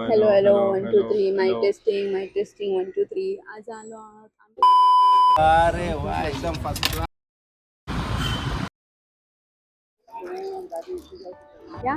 Hello hello 1 2 3 mic testing 1 2 3 आज आलो आहोत अरे वाह एकदम फर्स्ट क्लास. क्या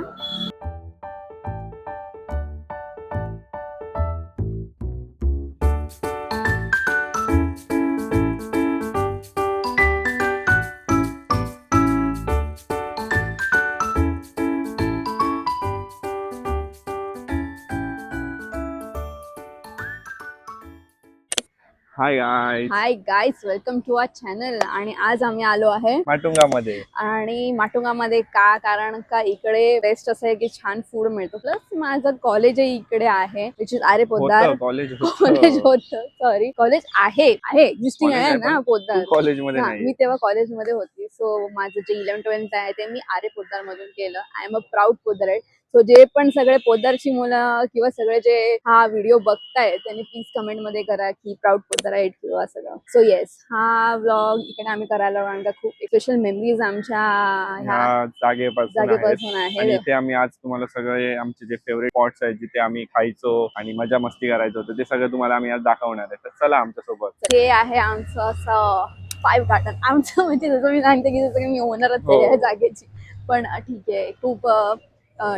hi guys. Hi guys welcome to our channel. आणि आज आम्ही आलो आहे माटुंगामध्ये. आणि माटुंगामध्ये कारण का इकडे बेस्ट असं आहे की छान फूड मिळतो. प्लस माझं कॉलेज इकडे आहे which is R A Podar. College college होतं सॉरी कॉलेज आहे एक्झिस्टिंग College आहे आहे, ना पण पोद्दार. कॉलेज मध्ये हा, नाही. मी तेव्हा कॉलेजमध्ये होती. सो माझं जे 11th-12th आहे ते मी आरे पोद्दार मधून केलं. I am a proud Poddar. So जे पण सगळे पोद्दारची मुलं किंवा सगळे जे हा व्हिडिओ बघतायत त्यांनी प्लीज कमेंट मध्ये करा की प्राऊड पोद्दार आहेत किंवा सगळं. सो येस, हा व्लॉग इकडे आम्ही करायला कारण का खूप स्पेशल मेमरीज आमच्या ह्या जागेपासून आहे. आणि इथे आम्ही आज तुम्हाला सगळे आमचे जे फेवरेट स्पॉट्स आहेत जिथे आम्ही खायचो आणि मजा मस्ती करायचो ते सगळं तुम्हाला आम्ही आज दाखवणार आहे. तर चला आमच्या सोबत. ते आहे आमचं असं 5 गार्डन. आमचं म्हणजे जसं मी सांगते की जसं मी ओनरच आहे या जागेची. पण ठीक आहे, खूप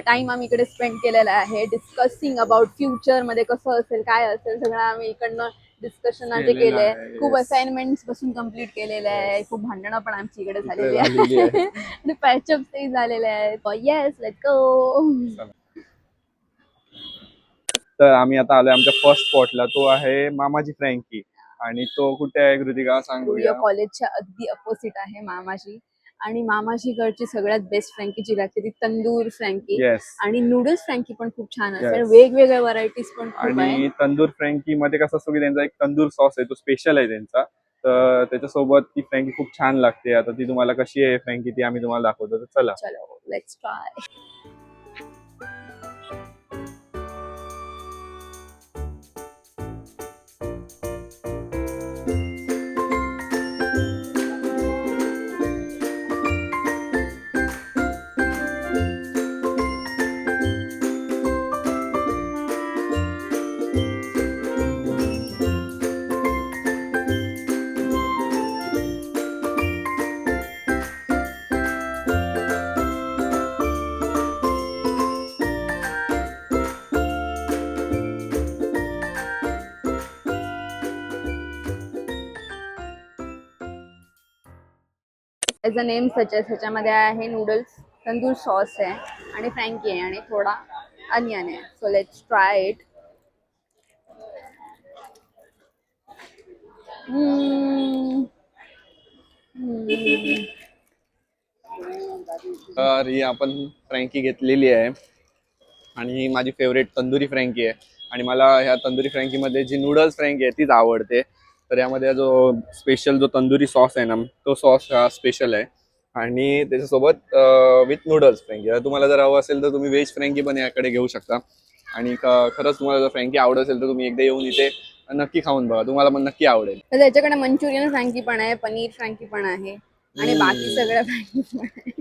टाइम आम्ही इकडे स्पेंड केलेला आहे डिस्कसिंग अबाउट फ्युचर मध्ये कसं असेल काय असेल सगळं आम्ही इकडनं डिस्कशन केलंय. खूप असाइनमेंट्स पासून कम्प्लीट केलेले आहे. खूप भांडणं पण आमची इकडे झालेली आहे आणि पॅचअप्स झालेले आहेत. Yes let's go. तर आम्ही आता आलोय आमच्या फर्स्ट स्पॉटला. तो आहे मामाजी फ्रँकी. आणि तो कुठे आहे कृतिका सांगूया. कॉलेजच्या अगदी अपोजिट आहे मामाजी. आणि मामाजी कडची सगळ्यात बेस्ट फ्रँकी जी लागते ती तंदूर फ्रँकी. आणि नूडल्स फ्रँकी पण खूप छान असते. वेगवेगळ्या व्हरायटीज पण खूप आहे. आणि तंदूर फ्रँकी मध्ये कसं असतो की त्यांचा एक तंदूर सॉस आहे तो स्पेशल आहे त्यांचा. तर त्याच्यासोबत ती फ्रँकी खूप छान लागते. आता ती तुम्हाला कशी आहे फ्रँकी ती आम्ही तुम्हाला दाखवतो. तर चला चलो let's try. As a name suggest ह्याच्यामध्ये आहे नूडल्स, तंदूर सॉस आहे आणि फ्रँकी आहे आणि थोडा अनियन आहे. So let's try it. तर ही आपण फ्रँकी घेतलेली आहे आणि ही माझी फेवरेट तंदुरी फ्रँकी आहे. आणि मला ह्या तंदुरी फ्रँकी मध्ये जी नूडल्स फ्रँकी आहे तीच आवडते. तर यामध्ये जो स्पेशल जो तंदुरी सॉस आहे ना तो सॉस हा स्पेशल आहे. आणि त्याच्यासोबत विथ नूडल्स फ्रँकी. तुम्हाला जर हवं असेल तर तुम्ही व्हेज फ्रँकी पण याकडे घेऊ शकता. आणि खरंच तुम्हाला जर फ्रँकी आवडत असेल तर तुम्ही एकदा येऊन इथे नक्की खाऊन बघा, तुम्हाला पण नक्की आवडेल. तर त्याच्याकडे मंचुरियन फ्रँकी पण आहे, पनीर फ्रँकी पण आहे आणि बाकी सगळ्या फ्रँकी पण आहे.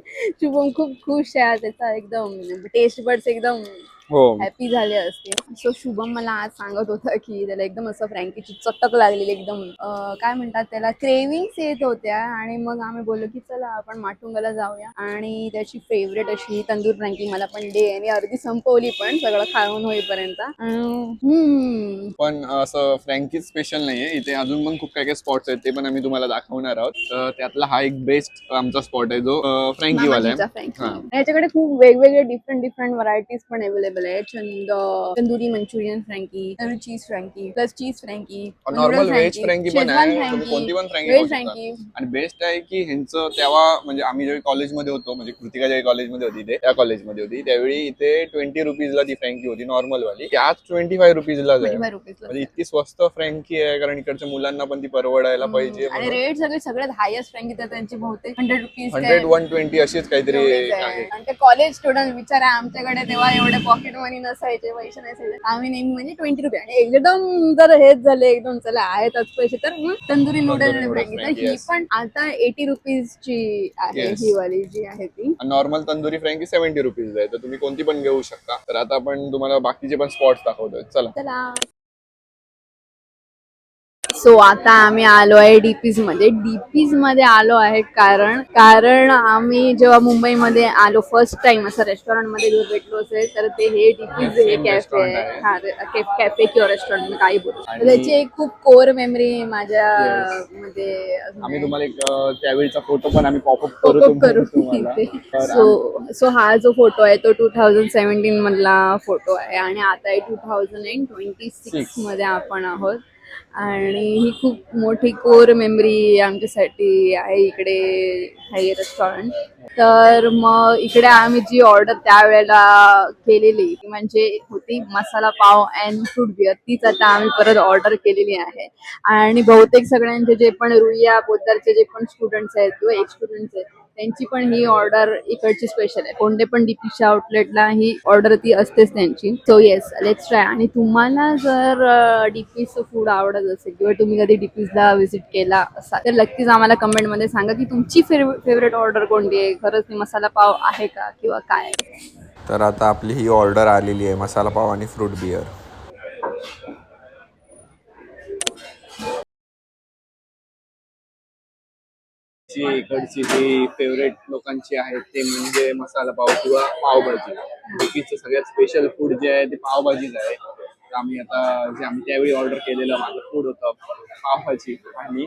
शुभम खूप खुश आहे. त्याचा एकदम टेस्ट बड्स एकदम हॅपी झाले असते. सो शुभम मला आज सांगत होता की त्याला एकदम असं फ्रँकीची चटक लागलेली, एकदम काय म्हणतात त्याला क्रेविंग्स येत होत्या. आणि मग आम्ही बोललो की चला आपण माटुंगाला जाऊया. आणि त्याची फेवरेट अशी तंदूर फ्रँकी मला पण दे. आणि अर्धी संपवली पण सगळं खाऊन होईपर्यंत. पण असं फ्रँकी स्पेशल नाहीये, इथे अजून पण खूप काही काही स्पॉट्स आहेत ते पण आम्ही तुम्हाला दाखवणार आहोत. तर त्यातला हा एक बेस्ट आमचा स्पॉट आहे जो फ्रँकी वाला आहे. याच्याकडे खूप वेगवेगळे डिफरंट व्हरायटीज पण अवेलेबल आहेत. तंदुरी मंचुरियन फ्रँकी, तंदूरी चीज फ्रँकी, प्लस चीज फ्रँकी, नॉर्मल व्हेज फ्रँकी पण आहे. तुम्ही कोणती पण फ्रँकी फ्रँकी. आणि बेस्ट आहे की ह्यांचं तेव्हा म्हणजे आम्ही ज्यावेळी कॉलेजमध्ये होतो, म्हणजे कृतिका ज्यावेळी कॉलेजमध्ये होती त्या कॉलेजमध्ये होती त्यावेळी इथे 20 रुपीजला ती फ्रँकी होती नॉर्मल वाली. ती आज 25 रुपीजला आहे. म्हणजे इतकी स्वस्त फ्रँकी आहे कारण इकडच्या मुलांना पण ती परवडायला पाहिजे. आणि रेट सगळ्यात हायस्ट फ्रँकी तर त्यांची बहुतेक 100 रुपीज 100-120 अशीच काहीतरी आहे. कॉलेज स्टुडंट विचारा आमच्याकडे तेव्हा एवढे पॉकेट मनी नसायचे, पैसे नसायचे, आम्ही नेहमी म्हणजे 20 रुपये, आणि एकदम जर हेच झाले एकदम चला आहेतच पैसे तर मग तंदुरी नूडल फ्रँकी. तर ही पण आता 80 रुपीजची आहे, ही वाली जी आहे ती. नॉर्मल तंदुरी फ्रँकी 70 रुपीज आहे, तर तुम्ही कोणती पण घेऊ शकता. तर आता आपण तुम्हाला बाकीचे पण स्पॉट्स दाखवतोय, चला. सो आता आम्ही आलो आहे डीपीज मध्ये. डीपीज मध्ये आलो आहे कारण आम्ही जेव्हा मुंबईमध्ये आलो फर्स्ट टाइम असं रेस्टॉरंट मध्ये जर भेटलो असेल तर ते हे डीपीज हे कॅफे आहे. हा कॅफे किंवा रेस्टॉरंट काही बोलू. त्याची एक खूप कोर मेमरी माझ्या मध्ये आम्ही तुम्हाला एक त्यावेळीचा फोटो पण आम्ही पॉपअप करू सो हा जो फोटो आहे तो 2017 मधला फोटो आहे आणि आता आहे 2026 मध्ये आपण आहोत. आणि ही खूप मोठी कोर मेमरी आमच्यासाठी आहे इकडे हे रेस्टॉरंट. तर मग इकडे आम्ही जी ऑर्डर त्यावेळेला केलेली म्हणजे होती मसाला पाव अँड फ्रूट बिअर, तीच आता आम्ही परत ऑर्डर केलेली आहे. आणि बहुतेक सगळ्यांचे जे पण रुईया पोद्दारचे जे पण स्टुडंट्स आहेत किंवा एक स्टुडंट्स आहेत त्यांची पण ही ऑर्डर इकडची स्पेशल आहे. कोणते पण डीपीच्या आउटलेटला ही ऑर्डर ती असतेच त्यांची. So yes, let's try. आणि तुम्हाला जर डीपीचं फूड आवडत असेल किंवा तुम्ही कधी डीपीजला व्हिजिट केला असाल तर नक्कीच आम्हाला कमेंटमध्ये सांगा की तुमची फेवरेट ऑर्डर कोणती आहे. खरंच मसाला पाव आहे का किंवा काय. तर आता आपली ही ऑर्डर आलेली आहे, मसाला पाव आणि फ्रूट बिअर. इकडची जी फेवरेट लोकांची आहे ते म्हणजे मसाला पाव किंवा पावभाजी. डीपीचं सगळ्यात स्पेशल फूड जे आहे ते पावभाजीच आहे. तर आम्ही त्यावेळी ऑर्डर केलेलं माझं फूड होतं पावभाजी आणि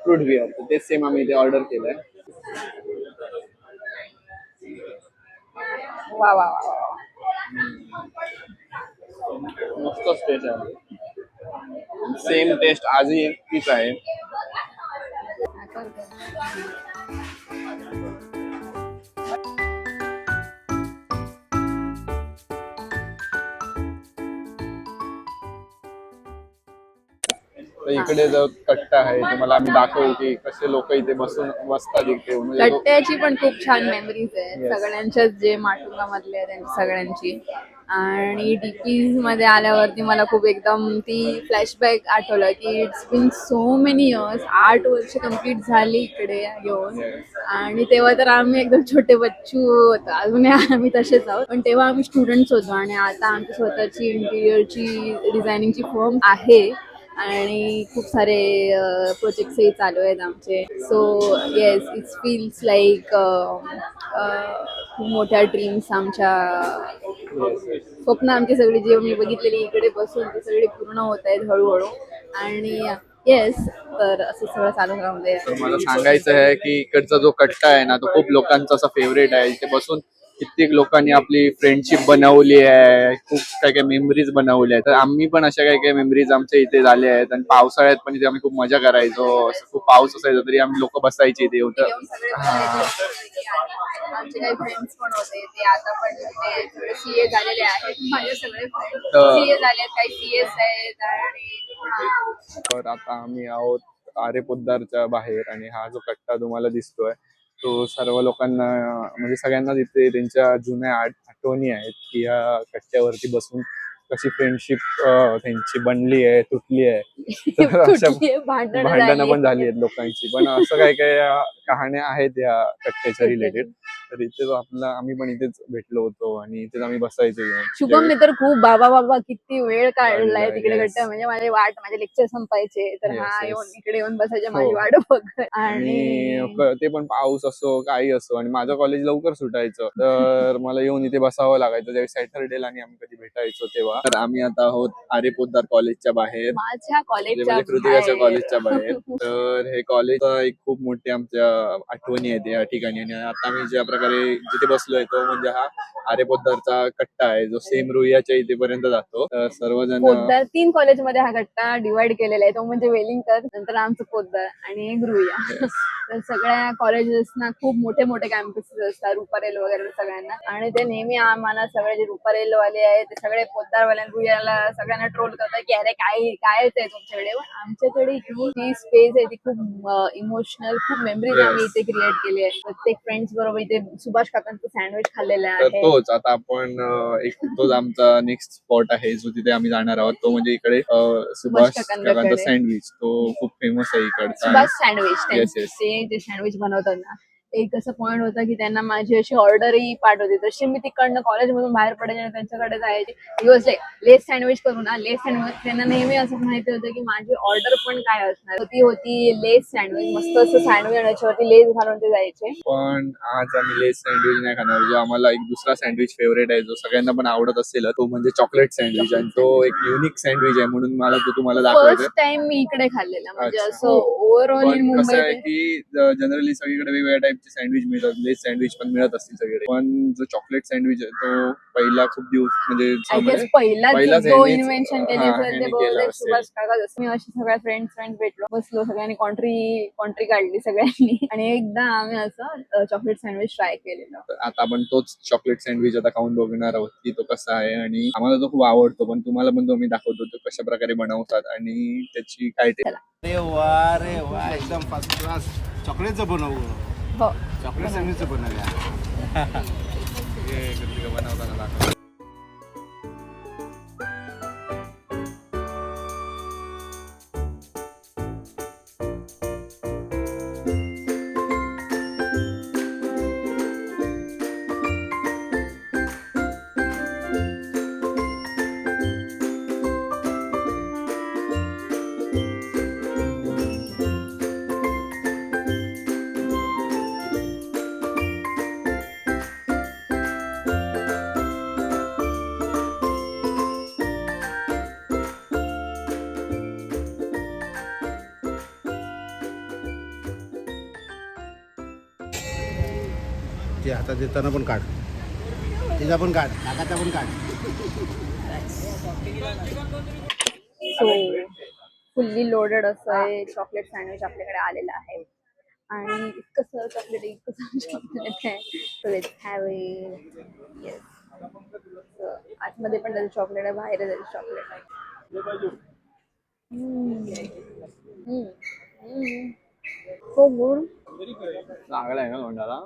फ्रूट बिअर, तर तेच सेम आम्ही इथे ऑर्डर केलंय. वा वा मस्तच टेस्ट आहे, सेम टेस्ट आजही तीच आहे. इकडे जो कट्टा आहे तुम्हाला आम्ही दाखवू की कसे लोक इथे बसतात इथे. कट्ट्याची पण खूप छान मेमरीज आहेत सगळ्यांच्याच जे माटुंगा मधले आहेत त्यांची सगळ्यांची. आणि डीपीज मध्ये आल्यावरती मला खूप एकदम ती फ्लॅशबॅक आठवलं की it's been so many years, 8 वर्ष कम्प्लीट झाली इकडे येऊन. आणि तेव्हा तर आम्ही एकदम छोटे बच्चू होतो, अजून आम्ही तसेच आहोत, पण तेव्हा आम्ही स्टुडंट्स होतो. आणि आता आमची स्वतःची इंटिरियरची डिझायनिंगची फर्म आहे आणि खूप सारे प्रोजेक्ट्सही चालू आहेत आमचे. So yes, it feels like खूप मोठ्या ड्रीम्स, आमच्या स्वप्न, आमची सगळी जी मी बघितलेली इकडे बसून ती सगळी पूर्ण होत आहेत हळूहळू. आणि येस, तर असं सगळं चालू राहून दे. मला सांगायचं आहे की इकडचा जो कट्टा आहे ना तो खूप लोकांचा असा फेवरेट आहे. इथे बसून कित्येक लोकांनी आपली फ्रेंडशिप बनवली आहे, खूप काही काही मेमरीज बनवल्या आहेत. तर आम्ही पण अशा काही काही मेमरीज आमच्या इथे झाल्या आहेत. आणि पावसाळ्यात पण इथे आम्ही खूप मजा करायचो. खूप पाऊस असायचा तरी आम्ही लोक बसायचे इथे येऊन. आमचे काही फ्रेंड्स पण होते ते आता पण सीए झालेले आहेत. माझे सगळे फ्रेंड्स सीए झाले आहेत, काही सीएस आहेत. आणि तर आता आम्ही आहोत आरे पोद्दारच्या बाहेर आणि हा जो कट्टा तुम्हाला दिसतोय तो सर्व लोकांना म्हणजे सगळ्यांना तिथे त्यांच्या जुन्या आठवणी आहेत की या कट्ट्यावरती बसून कशी फ्रेंडशिप त्यांची बनली आहे, तुटली आहे. भांडणं पण झाली आहेत लोकांची. पण असं काही काही कहाण्या आहेत या कट्ट्याच्या रिलेटेड. तर इथे आम्ही पण इथेच भेटलो होतो आणि इथेच आम्ही बसायचो. शुभमने तर खूप बाबा किती वेळ काढलाय तिकडे कट्टा. म्हणजे माझे लेक्चर संपायचे तर हा येऊन इकडे येऊन बसायचे माझी वाट बघत. आणि ते पण पाऊस असो काही असो. आणि माझं कॉलेज लवकर सुटायचं तर मला येऊन इथे बसावं लागायचं ज्यावेळी सॅटर्डेला आणि आम्ही कधी भेटायचो तेव्हा. तर आम्ही आता आहोत आरे पोद्दार कॉलेजच्या बाहेर, माझ्या कॉलेजच्या कृतिकाच्या कॉलेजच्या बाहेर. तर हे कॉलेज एक खूप मोठी आमच्या आठवणी आहेत या ठिकाणी. आणि आता आम्ही ज्या प्रकारे जिथे बसलोय तो म्हणजे हा आरे पोद्दारचा कट्टा आहे जो सेम रुईयाच्या इथेपर्यंत जातो. सर्वजण पोद्दार 3 कॉलेजमध्ये हा कट्टा डिवाइड केलेला आहे. तो म्हणजे वेलिंगटन, नंतर आमचं पोद्दार आणि एक रुईया. तर सगळ्या कॉलेजेसना खूप मोठे मोठे कॅम्पसेस असतात, रुपारेल वगैरे सगळ्यांना. आणि ते नेहमी आम्हाला सगळे जे रुपारेल वाले आहेत ते सगळे पोद्दारवाल्या रुईयाला सगळ्यांना ट्रोल करतात की अरे कायच आहे तुमच्याकडे. आमच्याकडे ही स्पेस आहे ती खूप इमोशनल, खूप मेमरीज आम्ही इथे क्रिएट केली आहे. प्रत्येक फ्रेंड्स बरोबर इथे सुभाष काकांचं सँडविच खाल्लेलं तर आहे. तोच आता आपण तोच आमचा नेक्स्ट स्पॉट आहे जो तिथे आम्ही जाणार आहोत. तो म्हणजे इकडे सुभाष काकांचा सँडविच. तो खूप फेमस आहे इकडचा. Subhash sandwich Yes, yes. ते जे सँडविच बनवतात ना, एक असं पॉइंट होता की त्यांना माझी अशी ऑर्डरही पाठवते. तशी मी तिकडनं कॉलेजमधून बाहेर पडायचे आणि त्यांच्याकडे जायचे. दिवस लेस सँडविच करू ना, लेस सँडविच. त्यांना नेहमी असं माहिती होतं की माझी ऑर्डर पण काय असणार. ती होती लेस सँडविच. मस्त असं सँडविच आणि त्याच्यावरती लेस घालून ते जायचे. पण आज आम्ही लेस सँडविच नाही खाणार. जो आम्हाला एक दुसरा सँडविच फेवरेट आहे, जो सगळ्यांना पण आवडत असेल, तो म्हणजे चॉकलेट सँडविच. आणि तो एक युनिक सँडविच आहे म्हणून मला तो तुम्हाला दाखवायचा. फर्स्ट टाइम मी इकडे खाल्लेला. म्हणजे अच्छा. असं ओव्हरऑल इन पण कसं आहे मुंबई की जनरली सगळीकडे वेगवेगळ्या टाईपचे सँडविच मिळतात. लेस सँडविच पण मिळत असतील सगळीकडे. पण जो चॉकलेट सँडविच आहे तो पहिला खूप दिवस आय गेस पहिलाच पहिलाच जो ह्यांनीच, इन्व्हेन्शन केली हा, असेल ह्यांनी ते केलं बहुतेक असेल. सुभाष काका. जसं मी अशी सगळ्या फ्रेंड्स भेटलो, बसलो, सगळ्यांनी कॉन्ट्री काढली सगळ्यांनी आणि एकदा आम्ही असं चॉकलेट सँडविच ट्राय केलेलं. तर आता आपण तोच चॉकलेट सँडविच आता खाऊन बघणार आहोत की तो कसा आहे. आणि आम्हाला तो खूप आवडतो, पण तुम्हाला पण तो मी दाखवतो तो कशा प्रकारे बनवतात आणि त्याची काय टेस्ट. अरे वा एकदम फर्स्ट क्लास. चॉकलेटचं बनवू. हो, चॉकलेट सँडविचचं बनवूया. बनवताना दाखव. ते हातात देताना पण काढ. तिचा पण काढ. काकाचा पण काढ. सो फुल्ली लोडेड असं आहे चॉकलेट सँडविच आपल्याकडे आलेलं आहे. आणि इतकं सर चॉकलेट आहे. So let's have it. Yes, आतमध्ये पण त्याचं चॉकलेट आहे, बाहेर त्याचं चॉकलेट आहे. हो गुड. चांगला आहे ना तोंडाला.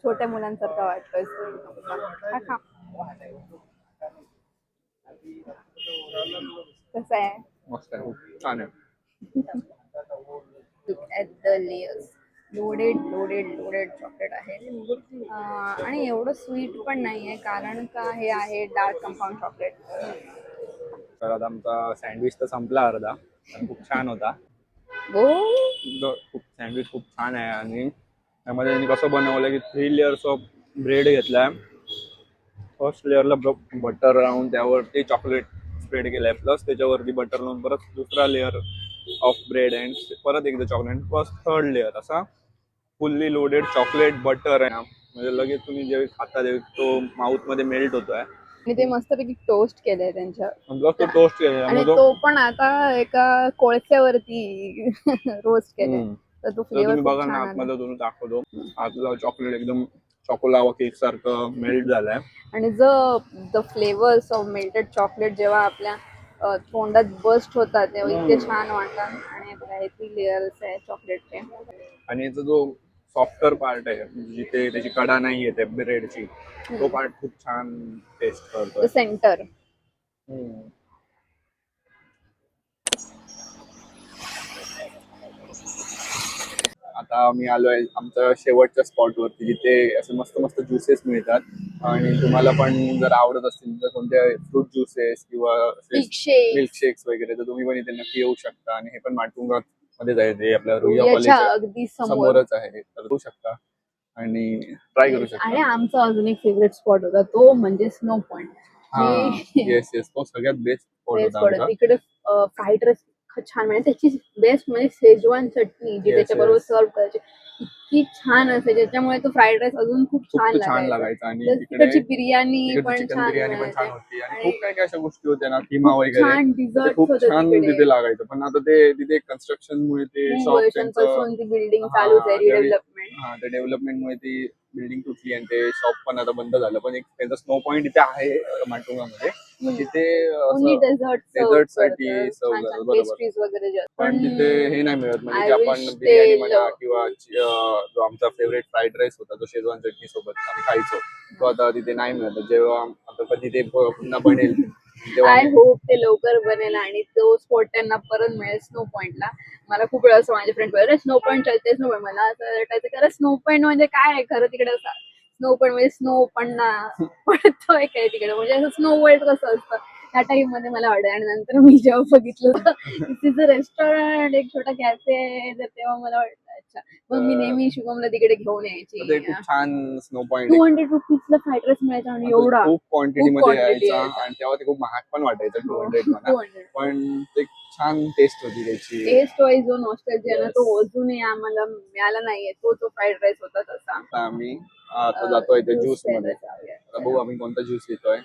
छोट्या मुलांसारखा वाटतोय. खा खा. कसं आहे? मस्त आहे, खूप छान आहे. Look at the layers. Loaded chocolate आहे. आणि एवढं स्वीट पण नाहीये कारण का हे आहे डार्क कंपाऊंड चॉकलेट. तर आता आमचा सँडविच तर संपला अर्धा, पण खूप छान होता. खूप सँडविच खूप छान आहे. आणि त्यामध्ये त्यांनी कसं बनवलं की 3 लेयर्स ऑफ ब्रेड घेतलाय. फर्स्ट लेअरला बटर लावून त्यावरती चॉकलेट स्प्रेड केलंय, प्लस त्याच्यावरती बटर लावून परत दुसरा लेअर ऑफ ब्रेड अँड परत एकदा चॉकलेट, प्लस थर्ड लेअर. असा फुल्ली लोडेड चॉकलेट बटर आहे. म्हणजे लगेच तुम्ही जेव्हा खाता तेव्हा तो माउथ मध्ये मेल्ट होतोय. आणि ते मस्तपैकी टोस्ट केलंय त्यांच्या. तो टोस्ट केलेला आणि तो पण आता एका कोळश्यावरती रोस्ट केलाय. तर तो फ्लेवर तुम्ही बघा ना, आतमध्ये तुम्ही दाखवतो आतला चॉकलेट एकदम चॉकोलावा केक सारखं मेल्ट झालाय. आणि the flavours of melted chocolate जेव्हा आपल्या तोंडात बस्ट होतात तेव्हा इतके छान वाटतात. आणि बघा हे 3 लेयर्स आहे चॉकलेटचे. आणि याचा जो सॉफ्टर पार्ट आहे जिथे त्याची कडा नाहीये त्या ब्रेडची, तो पार्ट खूप छान टेस्ट करतो. सेंटर. आता मी आलोय आमच्या शेवटच्या स्पॉट वरती, जिथे असे मस्त मस्त ज्युसेस मिळतात. आणि तुम्हाला पण जर आवडत असतील तर कोणत्या फ्रूट ज्युसेस किंवा मिल्कशेक्स वगैरे, तर तुम्ही पण इथे नक्की येऊ शकता. आणि हे पण माटुंगा मध्ये जायचे आपल्या रुईया कॉलेजच्या अगदी समोरच आहे, तर येऊ शकता आणि ट्राय करू शकता. आणि आमचा अजून एक फेवरेट स्पॉट होता तो म्हणजे स्नो पॉइंट. येस तो सगळ्यात बेस्ट स्पॉट होता. तिकडे फ्राईड राईस छान म्हणजे त्याची बेस्ट म्हणजे शेजवान चटणी जी त्याच्याबरोबर सर्व करायची इतकी छान असे, ज्याच्यामुळे तो फ्राईड राईस अजून खूप छान लागायचा. आणि तिकडची बिर्याणी पण छान होती. आणि खूप काही अशा गोष्टी होत्या ना, किमा वगैरे खूप छान तिथे लागायचं. पण आता ते तिथे कन्स्ट्रक्शन मुळे ते ती बिल्डिंग चालूच आहे रिडेव्हलपमेंट. त्या डेव्हलपमेंट मुळे ती बिल्डिंग तुटली आणि ते शॉप पण आता बंद झालं. पण एक त्यांचा स्नो पॉइंट इथे आहे माटुंगामध्ये, तिथे ओन्ली डेझर्ट डेझर्ट साठी सर्व करतात बरोबर. पेस्ट्रीज वगैरे जे असतात. पण तिथे हे नाही मिळत म्हणजे I जे आपण wish बिर्याणी ते म्हणा किंवा जो आमचा फेवरेट फ्राईड राईस होता तो शेजवान चटणी सोबत आम्ही खायचो तो आता तिथे नाही मिळत. जेव्हा आता कधी ते पुन्हा बनेल तेव्हा आय होप ते लवकर बनेल आणि तो स्पॉट त्यांना परत मिळेल स्नो पॉइंटला. मला खूप वेळा असं माझे फ्रेंड अरे स्नो पॉइंट चलते स्नो पॉइंट मला असं वाटायचं की अरे स्नो पॉइंट म्हणजे काय आहे खरं तिकडे स्नो पॉइंट म्हणजे स्नो पडतोय काय तिकडे म्हणजे असं स्नो वर्ल्ड कसं असतं त्या टाइम मध्ये मला वाटत. आणि नंतर मी जेव्हा बघितलं तिचं रेस्टॉरंट एक छोटा कॅफे आहे तर तेव्हा मला वाटलं अच्छा. मग मी नेहमी शुभमला तिकडे घेऊन ते यायची. खूप छान स्नो पॉइंट 200 रुपीजला फ्राईड राईस मिळायचा आणि एवढा खूप क्वांटिटी खूप मध्ये quantity यायचा यायचा. आणि तेव्हा ते खूप महाग पण वाटायचं 200 म्हणा 200 पण ते छान टेस्ट होती त्याची. टेस्ट वाईज जो नॉस्टॅल्जिया ना Yes. तो अजूनही आम्हाला मिळाला नाहीये. तो जो फ्राईड राईस होता तसा. आता आम्ही आता जातोय ते ज्यूस ज्यूस मध्ये. प्यायला जाऊया. आता बघू आम्ही कोणता ज्यूस घेतोय.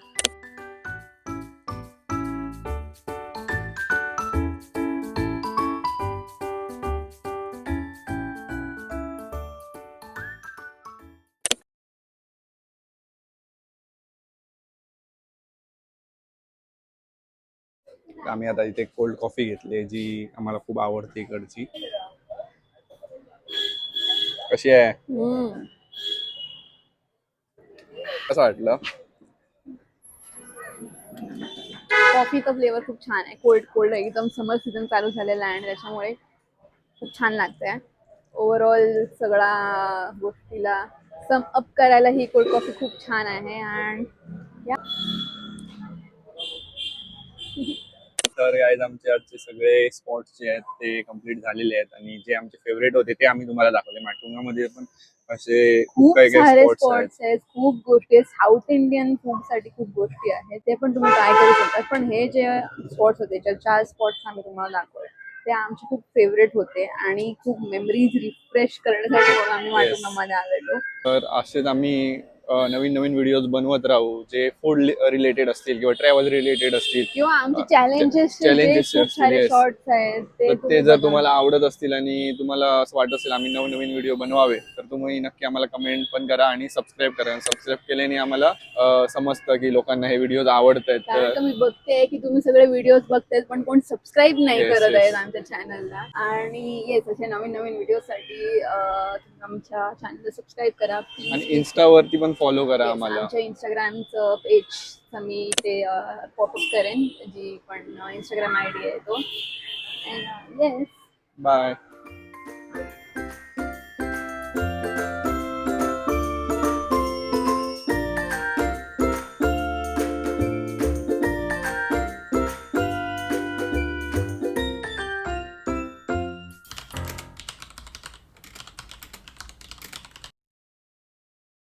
आम्ही आता इथे कोल्ड कॉफी घेतली जी आम्हाला खूप आवडते इकडची. कशी आहे हम्म. कसं वाटलं? कॉफीचा फ्लेवर खूप छान आहे. कोल्ड कोल्ड एकदम समर सीझन चालू झालेला आहे आणि त्याच्यामुळे खूप छान लागतंय. ओव्हरऑल सगळा गोष्टीला सम अप करायला ही कोल्ड कॉफी खूप छान आहे. आणि तर गाईज आमचे आजचे सगळे स्पॉट्स जे आहेत ते कम्प्लीट झालेले आहेत आणि जे आमचे फेवरेट होते ते आम्ही तुम्हाला दाखवले. माटुंगामध्ये पण असे खूप काही काही सारे स्पॉट्स आहेत. स्पॉट्स आहेत. खूप गोष्टी आहेत. साऊथ इंडियन फूड साठी खूप गोष्टी आहेत. ते पण तुम्ही ट्राय करू शकता. पण हे जे स्पॉट्स होते जे 4 स्पॉट्स आम्ही तुम्हाला दाखवले ते आमचे खूप फेवरेट होते आणि खूप मेमरीज रिफ्रेश करण्यासाठी म्हणून आम्ही माटुंगामध्ये आलेलो. तर असेच आम्ही नवीन नवीन व्हिडिओज बनवत राहू जे फूड रिलेटेड असतील किंवा ट्रॅव्हल रिलेटेड असतील किंवा आमचे चॅलेंजेस खूप सारे शॉर्ट्स आहेत तर तुम्ही ते जर बघा. तुम्हाला आवडत असतील आणि तुम्हाला असं वाटत असेल आम्ही नवनवीन व्हिडिओ बनवावे तर तुम्ही नक्की आम्हाला कमेंट पण करा आणि सबस्क्राईब करा. सबस्क्राईब केल्याने आम्हाला समजतं की लोकांना हे व्हिडिओज आवडत आहेत. कारण तर मी बघते की तुम्ही सगळे व्हिडिओज बघतायत पण कोण सबस्क्राईब नाही Yes, करत yes. आहेत आमच्या चॅनलला. आणि येस असे नवीन नवीन व्हिडिओसाठी आमच्या चॅनलला सबस्क्राईब करा आणि प्लीज. इन्स्टावरती पण फॉलो करा आम्हाला. आमच्या इंस्टाग्रामचं पेज मी ते पॉपअप करेन जी पण इंस्टाग्राम आयडी आहे तो. Yes bye.